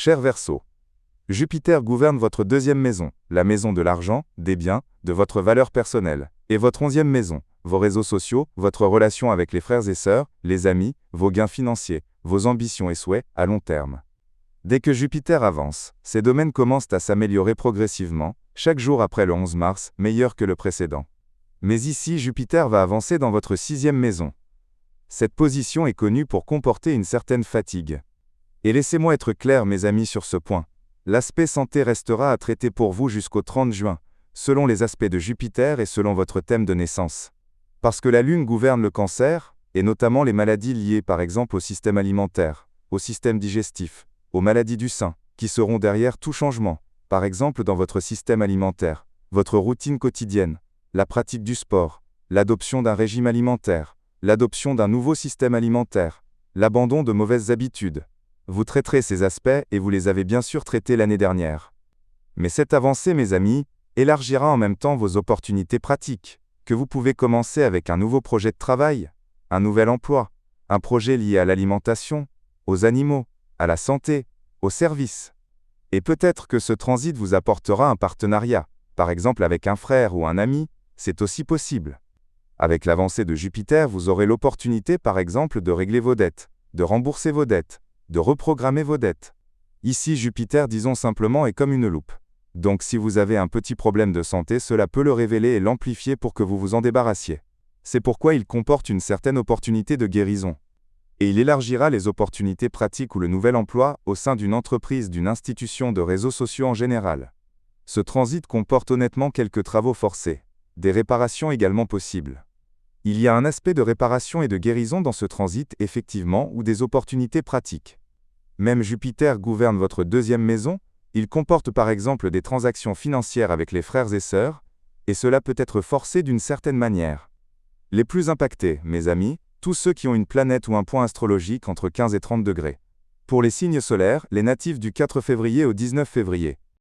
Cher Verseau, Jupiter gouverne votre deuxième maison, la maison de l'argent, des biens, de votre valeur personnelle, et votre 11e maison, vos réseaux sociaux, votre relation avec les frères et sœurs, les amis, vos gains financiers, vos ambitions et souhaits à long terme. Dès que Jupiter avance, ces domaines commencent à s'améliorer progressivement, chaque jour après le 11 mars, meilleur que le précédent. Mais ici, Jupiter va avancer dans votre 6e maison. Cette position est connue pour comporter une certaine fatigue. Et laissez-moi être clair, mes amis, sur ce point. L'aspect santé restera à traiter pour vous jusqu'au 30 juin, selon les aspects de Jupiter et selon votre thème de naissance. Parce que la Lune gouverne le cancer, et notamment les maladies liées par exemple au système alimentaire, au système digestif, aux maladies du sein, qui seront derrière tout changement, par exemple dans votre système alimentaire, votre routine quotidienne, la pratique du sport, l'adoption d'un régime alimentaire, l'adoption d'un nouveau système alimentaire, l'abandon de mauvaises habitudes. Vous traiterez ces aspects et vous les avez bien sûr traités l'année dernière. Mais cette avancée, mes amis, élargira en même temps vos opportunités pratiques, que vous pouvez commencer avec un nouveau projet de travail, un nouvel emploi, un projet lié à l'alimentation, aux animaux, à la santé, aux services. Et peut-être que ce transit vous apportera un partenariat, par exemple avec un frère ou un ami, c'est aussi possible. Avec l'avancée de Jupiter, vous aurez l'opportunité par exemple de régler vos dettes, de rembourser vos dettes, de reprogrammer vos dettes. Ici, Jupiter, disons simplement, est comme une loupe. Donc si vous avez un petit problème de santé, cela peut le révéler et l'amplifier pour que vous vous en débarrassiez. C'est pourquoi il comporte une certaine opportunité de guérison. Et il élargira les opportunités pratiques ou le nouvel emploi au sein d'une entreprise, d'une institution, de réseaux sociaux en général. Ce transit comporte honnêtement quelques travaux forcés, des réparations également possibles. Il y a un aspect de réparation et de guérison dans ce transit, effectivement, ou des opportunités pratiques. Même Jupiter gouverne votre 2e maison, il comporte par exemple des transactions financières avec les frères et sœurs, et cela peut être forcé d'une certaine manière. Les plus impactés, mes amis, tous ceux qui ont une planète ou un point astrologique entre 15 et 30 degrés. Pour les signes solaires, les natifs du 4 février au 19 février.